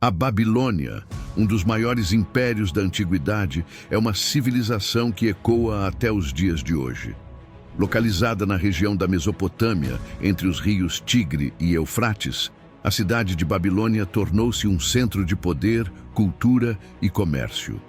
A Babilônia, um dos maiores impérios da antiguidade, é uma civilização que ecoa até os dias de hoje. Localizada na região da Mesopotâmia, entre os rios Tigre e Eufrates, a cidade de Babilônia tornou-se um centro de poder, cultura e comércio.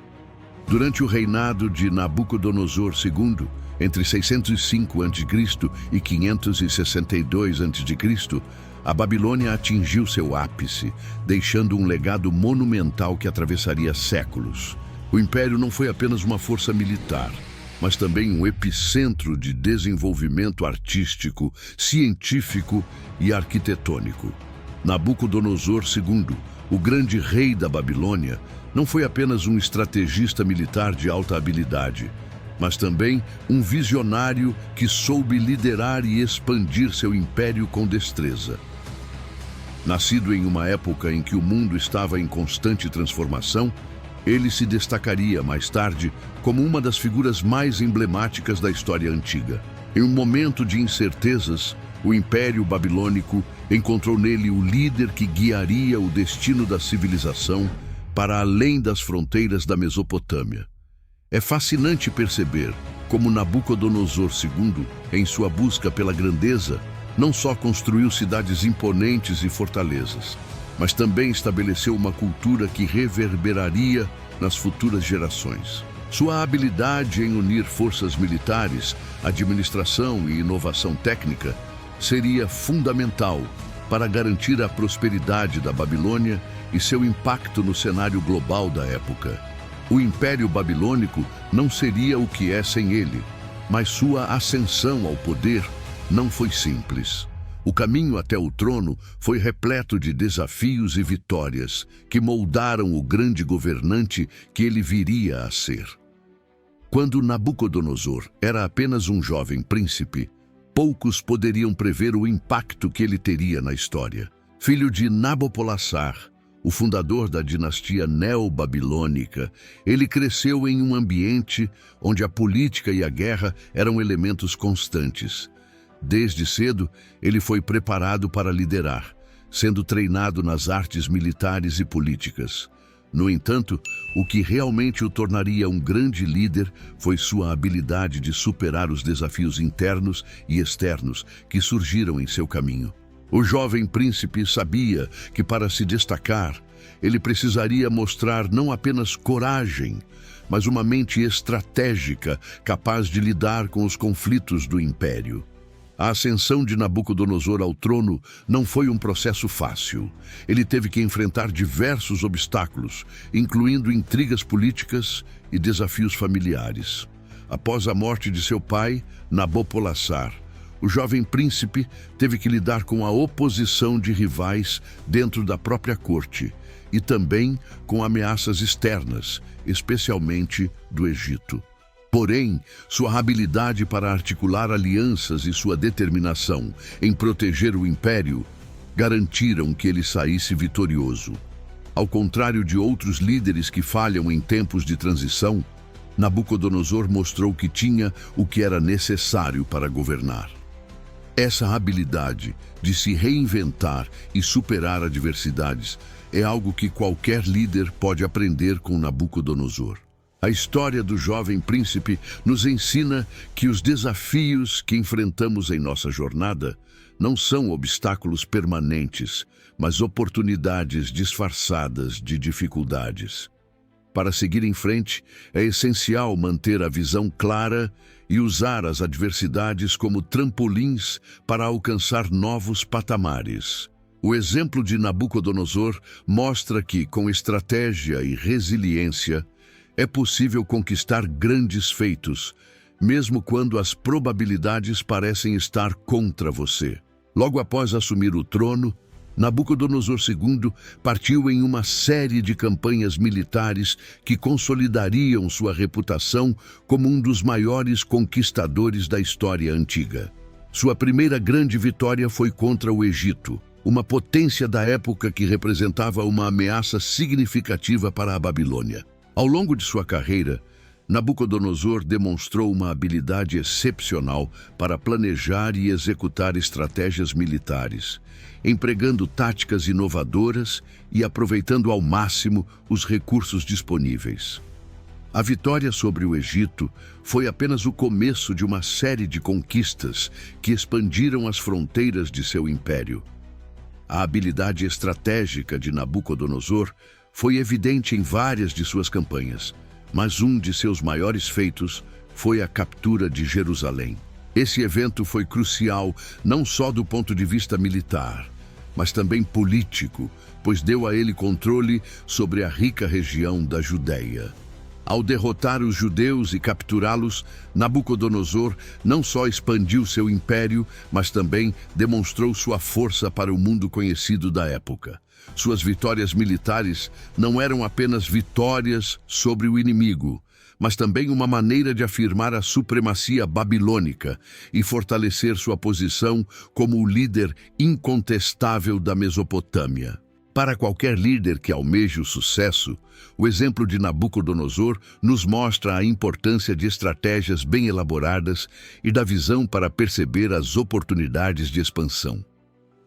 Durante o reinado de Nabucodonosor II, entre 605 a.C. e 562 a.C., a Babilônia atingiu seu ápice, deixando um legado monumental que atravessaria séculos. O império não foi apenas uma força militar, mas também um epicentro de desenvolvimento artístico, científico e arquitetônico. Nabucodonosor II, o grande rei da Babilônia, não foi apenas um estrategista militar de alta habilidade, mas também um visionário que soube liderar e expandir seu império com destreza. Nascido em uma época em que o mundo estava em constante transformação, ele se destacaria mais tarde como uma das figuras mais emblemáticas da história antiga. Em um momento de incertezas, o Império Babilônico encontrou nele o líder que guiaria o destino da civilização para além das fronteiras da Mesopotâmia. É fascinante perceber como Nabucodonosor II, em sua busca pela grandeza, não só construiu cidades imponentes e fortalezas, mas também estabeleceu uma cultura que reverberaria nas futuras gerações. Sua habilidade em unir forças militares, administração e inovação técnica seria fundamental para garantir a prosperidade da Babilônia e seu impacto no cenário global da época. O Império Babilônico não seria o que é sem ele, mas sua ascensão ao poder não foi simples. O caminho até o trono foi repleto de desafios e vitórias que moldaram o grande governante que ele viria a ser. Quando Nabucodonosor era apenas um jovem príncipe, poucos poderiam prever o impacto que ele teria na história. Filho de Nabopolassar, o fundador da dinastia neobabilônica, ele cresceu em um ambiente onde a política e a guerra eram elementos constantes. Desde cedo, ele foi preparado para liderar, sendo treinado nas artes militares e políticas. No entanto, o que realmente o tornaria um grande líder foi sua habilidade de superar os desafios internos e externos que surgiram em seu caminho. O jovem príncipe sabia que, para se destacar, ele precisaria mostrar não apenas coragem, mas uma mente estratégica capaz de lidar com os conflitos do império. A ascensão de Nabucodonosor ao trono não foi um processo fácil. Ele teve que enfrentar diversos obstáculos, incluindo intrigas políticas e desafios familiares. Após a morte de seu pai, Nabopolassar, o jovem príncipe teve que lidar com a oposição de rivais dentro da própria corte e também com ameaças externas, especialmente do Egito. Porém, sua habilidade para articular alianças e sua determinação em proteger o império garantiram que ele saísse vitorioso. Ao contrário de outros líderes que falham em tempos de transição, Nabucodonosor mostrou que tinha o que era necessário para governar. Essa habilidade de se reinventar e superar adversidades é algo que qualquer líder pode aprender com Nabucodonosor. A história do jovem príncipe nos ensina que os desafios que enfrentamos em nossa jornada não são obstáculos permanentes, mas oportunidades disfarçadas de dificuldades. Para seguir em frente, é essencial manter a visão clara e usar as adversidades como trampolins para alcançar novos patamares. O exemplo de Nabucodonosor mostra que, com estratégia e resiliência, é possível conquistar grandes feitos, mesmo quando as probabilidades parecem estar contra você. Logo após assumir o trono, Nabucodonosor II partiu em uma série de campanhas militares que consolidariam sua reputação como um dos maiores conquistadores da história antiga. Sua primeira grande vitória foi contra o Egito, uma potência da época que representava uma ameaça significativa para a Babilônia. Ao longo de sua carreira, Nabucodonosor demonstrou uma habilidade excepcional para planejar e executar estratégias militares, empregando táticas inovadoras e aproveitando ao máximo os recursos disponíveis. A vitória sobre o Egito foi apenas o começo de uma série de conquistas que expandiram as fronteiras de seu império. A habilidade estratégica de Nabucodonosor foi evidente em várias de suas campanhas, mas um de seus maiores feitos foi a captura de Jerusalém. Esse evento foi crucial não só do ponto de vista militar, mas também político, pois deu a ele controle sobre a rica região da Judéia. Ao derrotar os judeus e capturá-los, Nabucodonosor não só expandiu seu império, mas também demonstrou sua força para o mundo conhecido da época. Suas vitórias militares não eram apenas vitórias sobre o inimigo, mas também uma maneira de afirmar a supremacia babilônica e fortalecer sua posição como o líder incontestável da Mesopotâmia. Para qualquer líder que almeje o sucesso, o exemplo de Nabucodonosor nos mostra a importância de estratégias bem elaboradas e da visão para perceber as oportunidades de expansão.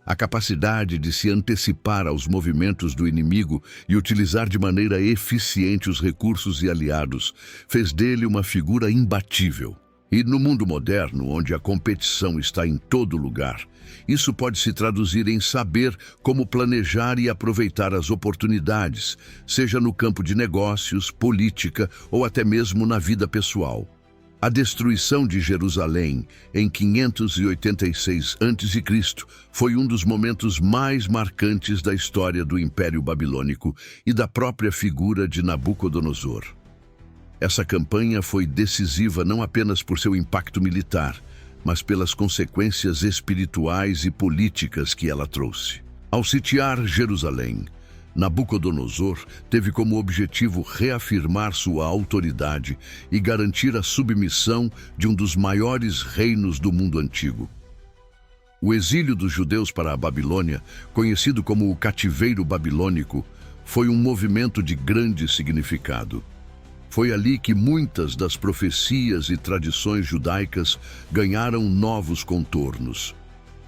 A capacidade de se antecipar aos movimentos do inimigo e utilizar de maneira eficiente os recursos e aliados fez dele uma figura imbatível. E no mundo moderno, onde a competição está em todo lugar, isso pode se traduzir em saber como planejar e aproveitar as oportunidades, seja no campo de negócios, política ou até mesmo na vida pessoal. A destruição de Jerusalém em 586 a.C. foi um dos momentos mais marcantes da história do Império Babilônico e da própria figura de Nabucodonosor. Essa campanha foi decisiva não apenas por seu impacto militar, mas pelas consequências espirituais e políticas que ela trouxe. Ao sitiar Jerusalém, Nabucodonosor teve como objetivo reafirmar sua autoridade e garantir a submissão de um dos maiores reinos do mundo antigo. O exílio dos judeus para a Babilônia, conhecido como o cativeiro babilônico, foi um movimento de grande significado. Foi ali que muitas das profecias e tradições judaicas ganharam novos contornos.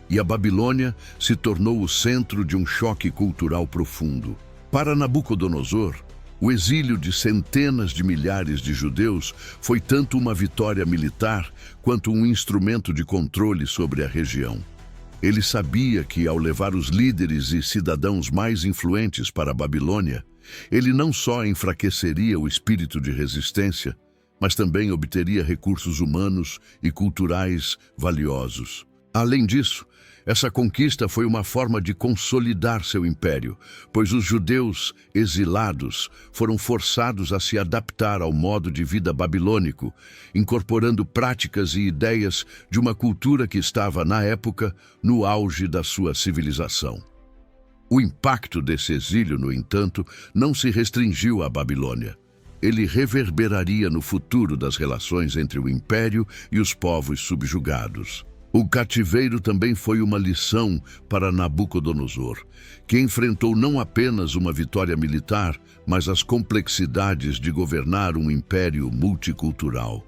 E a Babilônia se tornou o centro de um choque cultural profundo. Para Nabucodonosor, o exílio de centenas de milhares de judeus foi tanto uma vitória militar quanto um instrumento de controle sobre a região. Ele sabia que, ao levar os líderes e cidadãos mais influentes para a Babilônia, ele não só enfraqueceria o espírito de resistência, mas também obteria recursos humanos e culturais valiosos. Além disso, essa conquista foi uma forma de consolidar seu império, pois os judeus exilados foram forçados a se adaptar ao modo de vida babilônico, incorporando práticas e ideias de uma cultura que estava, na época, no auge da sua civilização. O impacto desse exílio, no entanto, não se restringiu à Babilônia. Ele reverberaria no futuro das relações entre o império e os povos subjugados. O cativeiro também foi uma lição para Nabucodonosor, que enfrentou não apenas uma vitória militar, mas as complexidades de governar um império multicultural.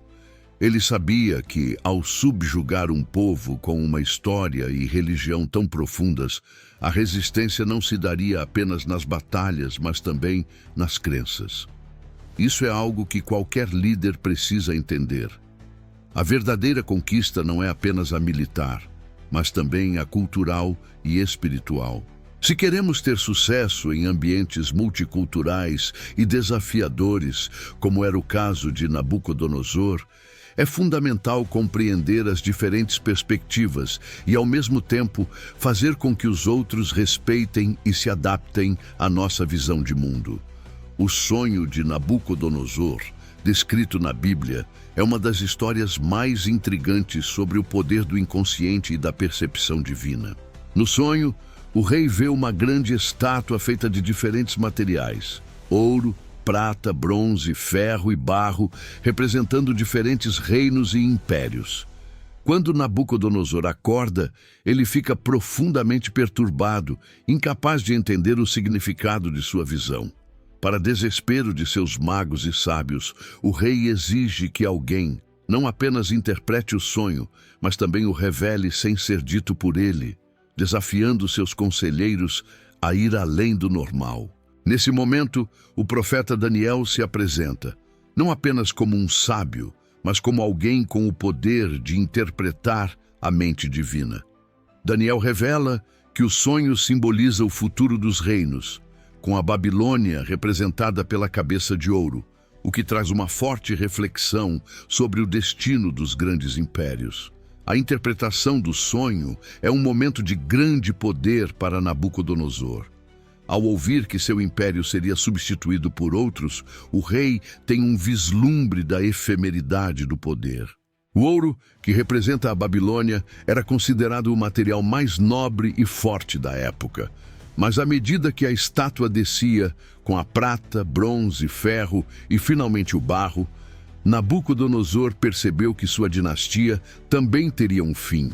Ele sabia que, ao subjugar um povo com uma história e religião tão profundas, a resistência não se daria apenas nas batalhas, mas também nas crenças. Isso é algo que qualquer líder precisa entender. A verdadeira conquista não é apenas a militar, mas também a cultural e espiritual. Se queremos ter sucesso em ambientes multiculturais e desafiadores, como era o caso de Nabucodonosor, é fundamental compreender as diferentes perspectivas e, ao mesmo tempo, fazer com que os outros respeitem e se adaptem à nossa visão de mundo. O sonho de Nabucodonosor, descrito na Bíblia, é uma das histórias mais intrigantes sobre o poder do inconsciente e da percepção divina. No sonho, o rei vê uma grande estátua feita de diferentes materiais: ouro, prata, bronze, ferro e barro, representando diferentes reinos e impérios. Quando Nabucodonosor acorda, ele fica profundamente perturbado, incapaz de entender o significado de sua visão. Para desespero de seus magos e sábios, o rei exige que alguém não apenas interprete o sonho, mas também o revele sem ser dito por ele, desafiando seus conselheiros a ir além do normal. Nesse momento, o profeta Daniel se apresenta, não apenas como um sábio, mas como alguém com o poder de interpretar a mente divina. Daniel revela que o sonho simboliza o futuro dos reinos, com a Babilônia representada pela cabeça de ouro, o que traz uma forte reflexão sobre o destino dos grandes impérios. A interpretação do sonho é um momento de grande poder para Nabucodonosor. Ao ouvir que seu império seria substituído por outros, o rei tem um vislumbre da efemeridade do poder. O ouro, que representa a Babilônia, era considerado o material mais nobre e forte da época. Mas à medida que a estátua descia, com a prata, bronze, ferro e finalmente o barro, Nabucodonosor percebeu que sua dinastia também teria um fim.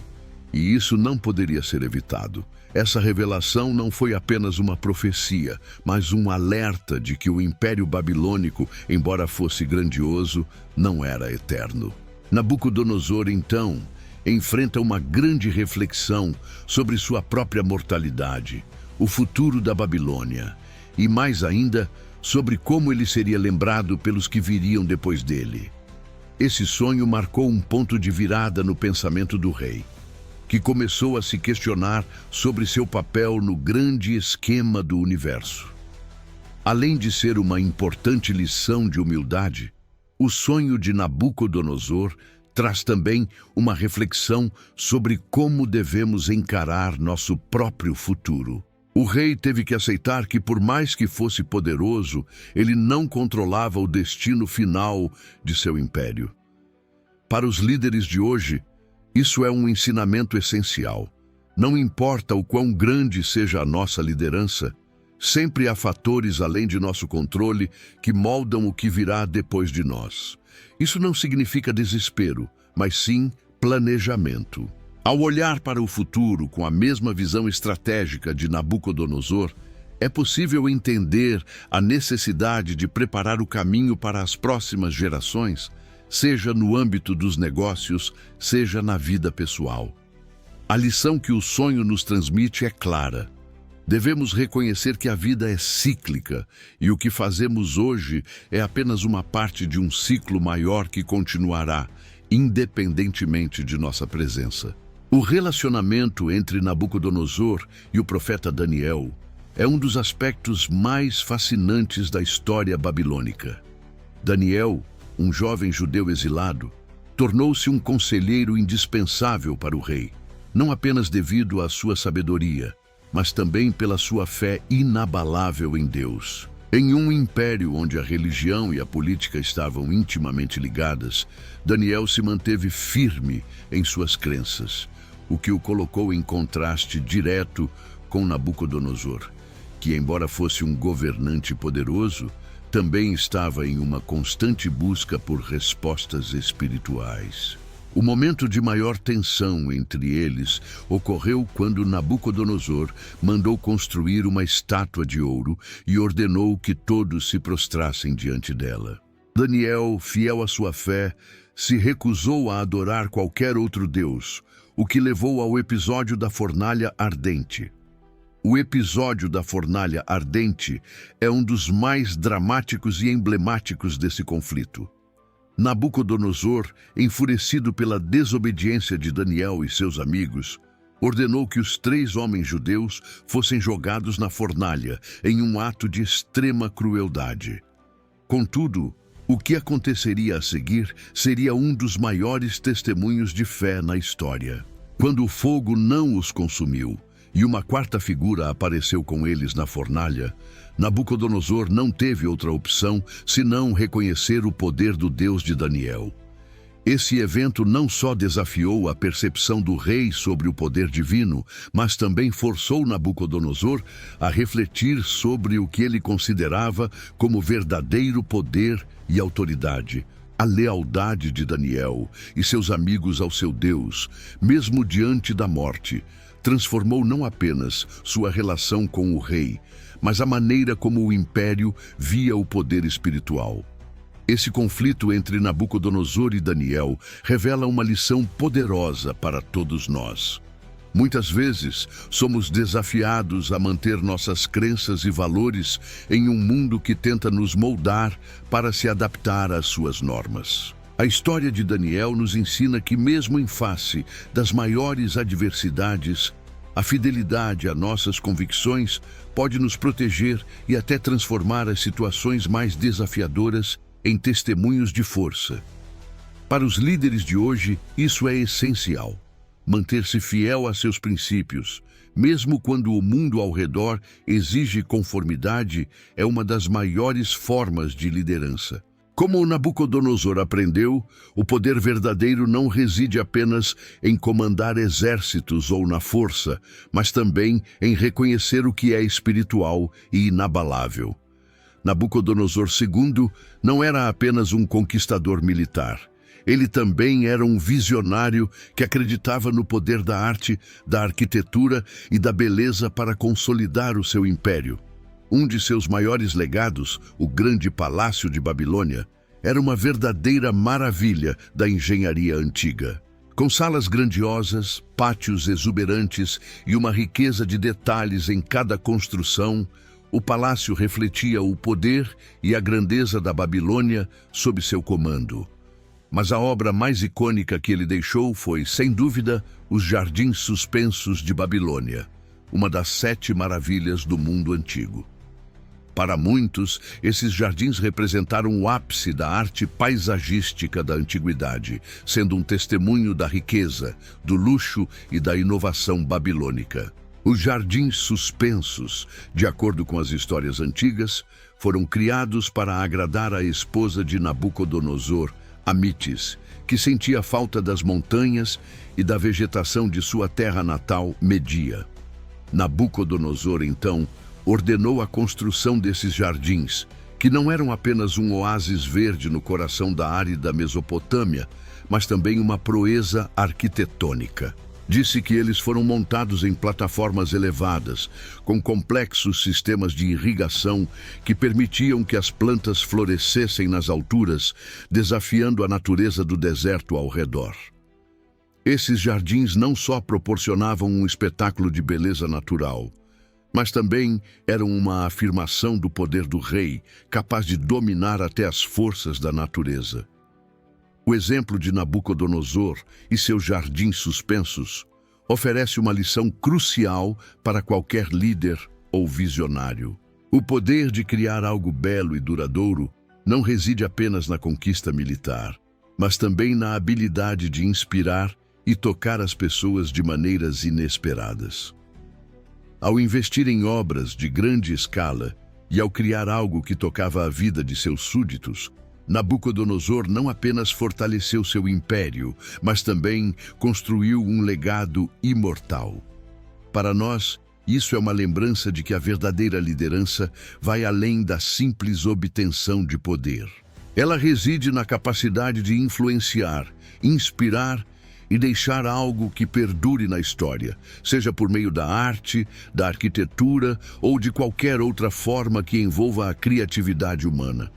E isso não poderia ser evitado. Essa revelação não foi apenas uma profecia, mas um alerta de que o Império Babilônico, embora fosse grandioso, não era eterno. Nabucodonosor, então, enfrenta uma grande reflexão sobre sua própria mortalidade, o futuro da Babilônia, e mais ainda, sobre como ele seria lembrado pelos que viriam depois dele. Esse sonho marcou um ponto de virada no pensamento do rei, que começou a se questionar sobre seu papel no grande esquema do universo. Além de ser uma importante lição de humildade, o sonho de Nabucodonosor traz também uma reflexão sobre como devemos encarar nosso próprio futuro. O rei teve que aceitar que, por mais que fosse poderoso, ele não controlava o destino final de seu império. Para os líderes de hoje, isso é um ensinamento essencial. Não importa o quão grande seja a nossa liderança, sempre há fatores além de nosso controle que moldam o que virá depois de nós. Isso não significa desespero, mas sim planejamento. Ao olhar para o futuro com a mesma visão estratégica de Nabucodonosor, é possível entender a necessidade de preparar o caminho para as próximas gerações, seja no âmbito dos negócios, seja na vida pessoal. A lição que o sonho nos transmite é clara. Devemos reconhecer que a vida é cíclica e o que fazemos hoje é apenas uma parte de um ciclo maior que continuará, independentemente de nossa presença. O relacionamento entre Nabucodonosor e o profeta Daniel é um dos aspectos mais fascinantes da história babilônica. Daniel, um jovem judeu exilado, tornou-se um conselheiro indispensável para o rei, não apenas devido à sua sabedoria, mas também pela sua fé inabalável em Deus. Em um império onde a religião e a política estavam intimamente ligadas, Daniel se manteve firme em suas crenças, o que o colocou em contraste direto com Nabucodonosor, que, embora fosse um governante poderoso, também estava em uma constante busca por respostas espirituais. O momento de maior tensão entre eles ocorreu quando Nabucodonosor mandou construir uma estátua de ouro e ordenou que todos se prostrassem diante dela. Daniel, fiel à sua fé, se recusou a adorar qualquer outro deus, o que levou ao episódio da fornalha ardente. O episódio da fornalha ardente é um dos mais dramáticos e emblemáticos desse conflito. Nabucodonosor, enfurecido pela desobediência de Daniel e seus amigos, ordenou que os 3 homens judeus fossem jogados na fornalha em um ato de extrema crueldade. Contudo, o que aconteceria a seguir seria um dos maiores testemunhos de fé na história. Quando o fogo não os consumiu e uma quarta figura apareceu com eles na fornalha, Nabucodonosor não teve outra opção senão reconhecer o poder do Deus de Daniel. Esse evento não só desafiou a percepção do rei sobre o poder divino, mas também forçou Nabucodonosor a refletir sobre o que ele considerava como verdadeiro poder e autoridade. A lealdade de Daniel e seus amigos ao seu Deus, mesmo diante da morte, transformou não apenas sua relação com o rei, mas a maneira como o império via o poder espiritual. Esse conflito entre Nabucodonosor e Daniel revela uma lição poderosa para todos nós. Muitas vezes, somos desafiados a manter nossas crenças e valores em um mundo que tenta nos moldar para se adaptar às suas normas. A história de Daniel nos ensina que, mesmo em face das maiores adversidades, a fidelidade a nossas convicções pode nos proteger e até transformar as situações mais desafiadoras em testemunhos de força. Para os líderes de hoje, isso é essencial. Manter-se fiel a seus princípios, mesmo quando o mundo ao redor exige conformidade, é uma das maiores formas de liderança. Como o Nabucodonosor aprendeu, o poder verdadeiro não reside apenas em comandar exércitos ou na força, mas também em reconhecer o que é espiritual e inabalável. Nabucodonosor II não era apenas um conquistador militar. Ele também era um visionário que acreditava no poder da arte, da arquitetura e da beleza para consolidar o seu império. Um de seus maiores legados, o Grande Palácio de Babilônia, era uma verdadeira maravilha da engenharia antiga. Com salas grandiosas, pátios exuberantes e uma riqueza de detalhes em cada construção, o palácio refletia o poder e a grandeza da Babilônia sob seu comando. Mas a obra mais icônica que ele deixou foi, sem dúvida, os Jardins Suspensos de Babilônia, uma das 7 maravilhas do mundo antigo. Para muitos, esses jardins representaram o ápice da arte paisagística da antiguidade, sendo um testemunho da riqueza, do luxo e da inovação babilônica. Os jardins suspensos, de acordo com as histórias antigas, foram criados para agradar a esposa de Nabucodonosor, Amitis, que sentia falta das montanhas e da vegetação de sua terra natal, Media. Nabucodonosor, então, ordenou a construção desses jardins, que não eram apenas um oásis verde no coração da árida Mesopotâmia, mas também uma proeza arquitetônica. Disse que eles foram montados em plataformas elevadas, com complexos sistemas de irrigação que permitiam que as plantas florescessem nas alturas, desafiando a natureza do deserto ao redor. Esses jardins não só proporcionavam um espetáculo de beleza natural, mas também eram uma afirmação do poder do rei, capaz de dominar até as forças da natureza. O exemplo de Nabucodonosor e seus jardins suspensos oferece uma lição crucial para qualquer líder ou visionário. O poder de criar algo belo e duradouro não reside apenas na conquista militar, mas também na habilidade de inspirar e tocar as pessoas de maneiras inesperadas. Ao investir em obras de grande escala e ao criar algo que tocava a vida de seus súditos, Nabucodonosor não apenas fortaleceu seu império, mas também construiu um legado imortal. Para nós, isso é uma lembrança de que a verdadeira liderança vai além da simples obtenção de poder. Ela reside na capacidade de influenciar, inspirar e deixar algo que perdure na história, seja por meio da arte, da arquitetura ou de qualquer outra forma que envolva a criatividade humana.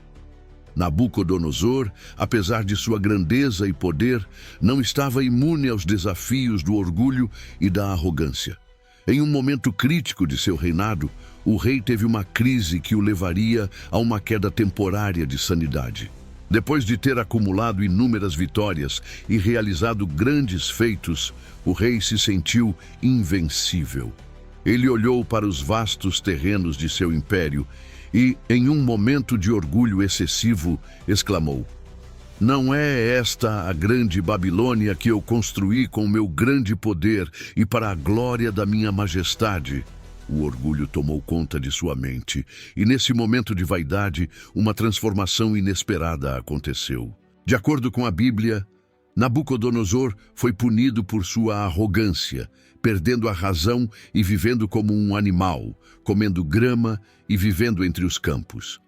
Nabucodonosor, apesar de sua grandeza e poder, não estava imune aos desafios do orgulho e da arrogância. Em um momento crítico de seu reinado, o rei teve uma crise que o levaria a uma queda temporária de sanidade. Depois de ter acumulado inúmeras vitórias e realizado grandes feitos, o rei se sentiu invencível. Ele olhou para os vastos terrenos de seu império e, em um momento de orgulho excessivo, exclamou: "Não é esta a grande Babilônia que eu construí com meu grande poder e para a glória da minha majestade?" O orgulho tomou conta de sua mente, e nesse momento de vaidade, uma transformação inesperada aconteceu. De acordo com a Bíblia, Nabucodonosor foi punido por sua arrogância, perdendo a razão e vivendo como um animal, comendo grama e vivendo entre os campos.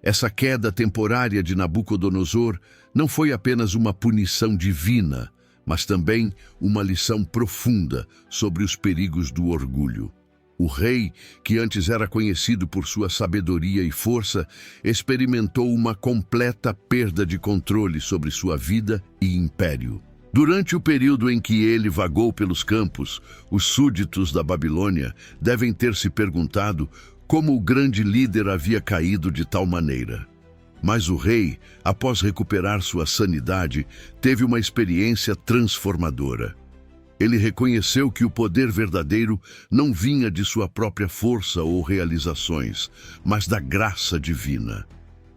Essa queda temporária de Nabucodonosor não foi apenas uma punição divina, mas também uma lição profunda sobre os perigos do orgulho. O rei, que antes era conhecido por sua sabedoria e força, experimentou uma completa perda de controle sobre sua vida e império. Durante o período em que ele vagou pelos campos, os súditos da Babilônia devem ter se perguntado como o grande líder havia caído de tal maneira. Mas o rei, após recuperar sua sanidade, teve uma experiência transformadora. Ele reconheceu que o poder verdadeiro não vinha de sua própria força ou realizações, mas da graça divina.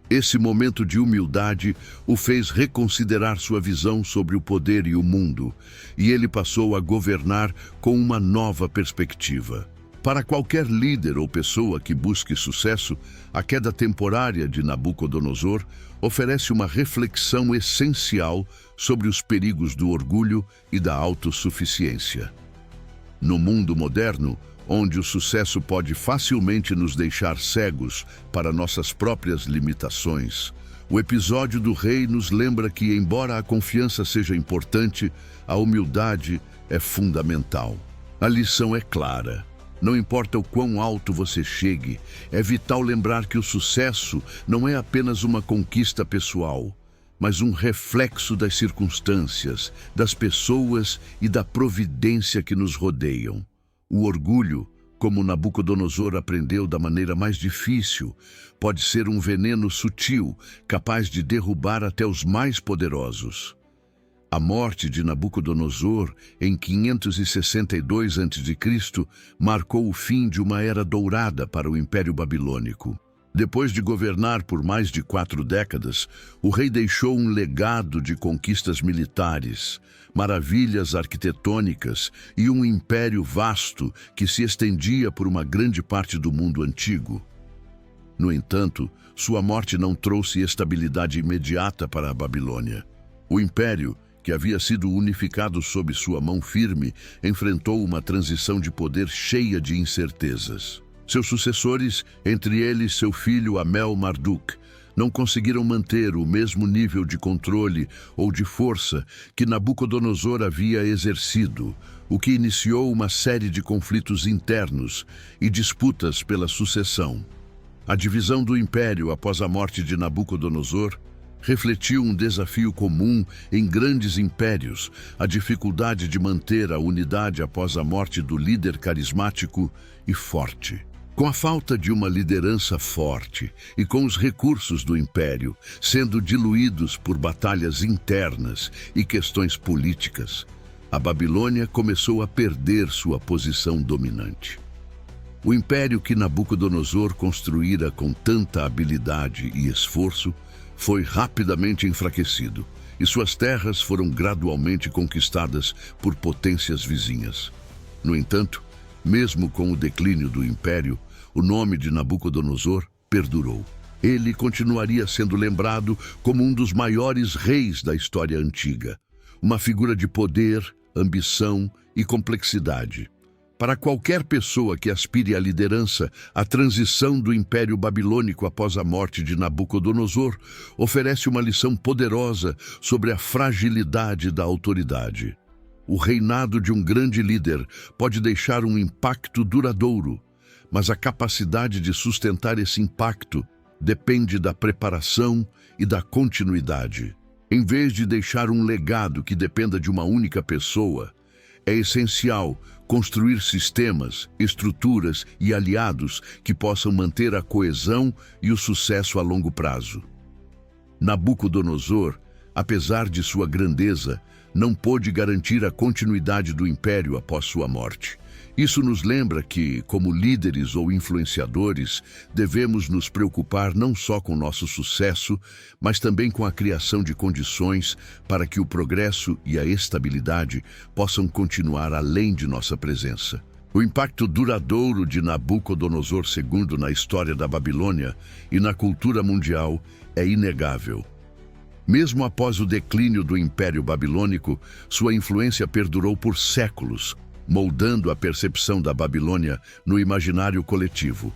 Esse momento de humildade o fez reconsiderar sua visão sobre o poder e o mundo, e ele passou a governar com uma nova perspectiva. Para qualquer líder ou pessoa que busque sucesso, a queda temporária de Nabucodonosor oferece uma reflexão essencial sobre os perigos do orgulho e da autossuficiência. No mundo moderno, onde o sucesso pode facilmente nos deixar cegos para nossas próprias limitações, o episódio do rei nos lembra que, embora a confiança seja importante, a humildade é fundamental. A lição é clara. Não importa o quão alto você chegue, é vital lembrar que o sucesso não é apenas uma conquista pessoal, mas um reflexo das circunstâncias, das pessoas e da providência que nos rodeiam. O orgulho, como Nabucodonosor aprendeu da maneira mais difícil, pode ser um veneno sutil, capaz de derrubar até os mais poderosos. A morte de Nabucodonosor, em 562 a.C., marcou o fim de uma era dourada para o Império Babilônico. Depois de governar por mais de 4 décadas, o rei deixou um legado de conquistas militares, maravilhas arquitetônicas e um império vasto que se estendia por uma grande parte do mundo antigo. No entanto, sua morte não trouxe estabilidade imediata para a Babilônia. O império, que havia sido unificado sob sua mão firme, enfrentou uma transição de poder cheia de incertezas. Seus sucessores, entre eles seu filho Amel-Marduk, não conseguiram manter o mesmo nível de controle ou de força que Nabucodonosor havia exercido, o que iniciou uma série de conflitos internos e disputas pela sucessão. A divisão do império após a morte de Nabucodonosor refletiu um desafio comum em grandes impérios, a dificuldade de manter a unidade após a morte do líder carismático e forte. Com a falta de uma liderança forte e com os recursos do império sendo diluídos por batalhas internas e questões políticas, a Babilônia começou a perder sua posição dominante. O império que Nabucodonosor construíra com tanta habilidade e esforço foi rapidamente enfraquecido, e suas terras foram gradualmente conquistadas por potências vizinhas. No entanto, mesmo com o declínio do império, o nome de Nabucodonosor perdurou. Ele continuaria sendo lembrado como um dos maiores reis da história antiga, uma figura de poder, ambição e complexidade. Para qualquer pessoa que aspire à liderança, a transição do Império Babilônico após a morte de Nabucodonosor oferece uma lição poderosa sobre a fragilidade da autoridade. O reinado de um grande líder pode deixar um impacto duradouro, mas a capacidade de sustentar esse impacto depende da preparação e da continuidade. Em vez de deixar um legado que dependa de uma única pessoa, é essencial construir sistemas, estruturas e aliados que possam manter a coesão e o sucesso a longo prazo. Nabucodonosor, apesar de sua grandeza, não pôde garantir a continuidade do império após sua morte. Isso nos lembra que, como líderes ou influenciadores, devemos nos preocupar não só com nosso sucesso, mas também com a criação de condições para que o progresso e a estabilidade possam continuar além de nossa presença. O impacto duradouro de Nabucodonosor II na história da Babilônia e na cultura mundial é inegável. Mesmo após o declínio do Império Babilônico, sua influência perdurou por séculos, moldando a percepção da Babilônia no imaginário coletivo.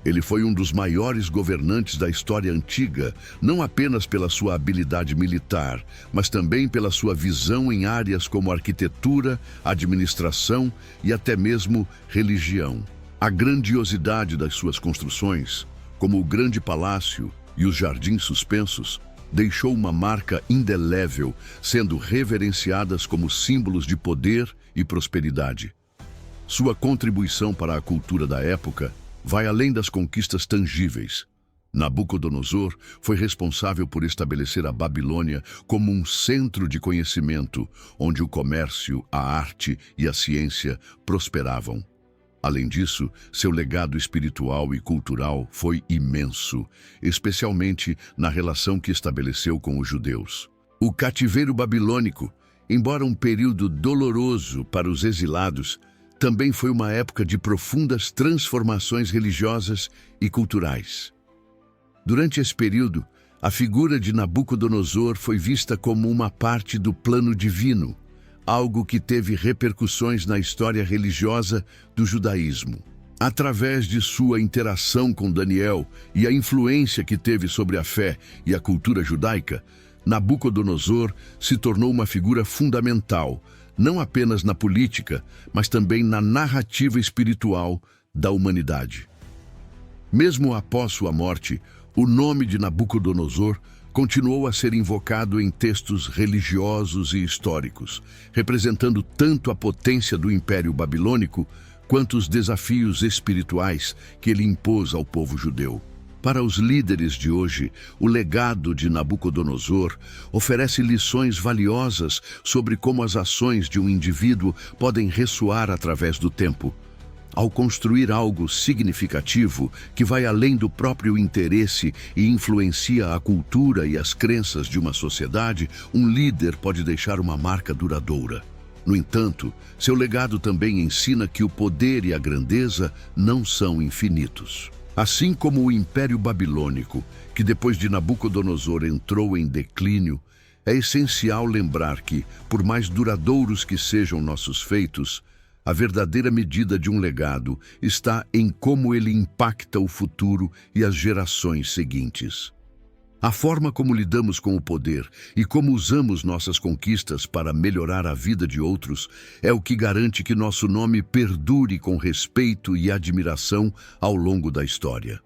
Ele foi um dos maiores governantes da história antiga, não apenas pela sua habilidade militar, mas também pela sua visão em áreas como arquitetura, administração e até mesmo religião. A grandiosidade das suas construções, como o Grande Palácio e os Jardins Suspensos, deixou uma marca indelével, sendo reverenciadas como símbolos de poder e prosperidade. Sua contribuição para a cultura da época vai além das conquistas tangíveis. Nabucodonosor foi responsável por estabelecer a Babilônia como um centro de conhecimento, onde o comércio, a arte e a ciência prosperavam. Além disso, seu legado espiritual e cultural foi imenso, especialmente na relação que estabeleceu com os judeus. O cativeiro babilônico, embora um período doloroso para os exilados, também foi uma época de profundas transformações religiosas e culturais. Durante esse período, a figura de Nabucodonosor foi vista como uma parte do plano divino, algo que teve repercussões na história religiosa do judaísmo. Através de sua interação com Daniel e a influência que teve sobre a fé e a cultura judaica, Nabucodonosor se tornou uma figura fundamental, não apenas na política, mas também na narrativa espiritual da humanidade. Mesmo após sua morte, o nome de Nabucodonosor continuou a ser invocado em textos religiosos e históricos, representando tanto a potência do Império Babilônico quanto os desafios espirituais que ele impôs ao povo judeu. Para os líderes de hoje, o legado de Nabucodonosor oferece lições valiosas sobre como as ações de um indivíduo podem ressoar através do tempo. Ao construir algo significativo que vai além do próprio interesse e influencia a cultura e as crenças de uma sociedade, um líder pode deixar uma marca duradoura. No entanto, seu legado também ensina que o poder e a grandeza não são infinitos. Assim como o Império Babilônico, que depois de Nabucodonosor entrou em declínio, é essencial lembrar que, por mais duradouros que sejam nossos feitos, a verdadeira medida de um legado está em como ele impacta o futuro e as gerações seguintes. A forma como lidamos com o poder e como usamos nossas conquistas para melhorar a vida de outros é o que garante que nosso nome perdure com respeito e admiração ao longo da história.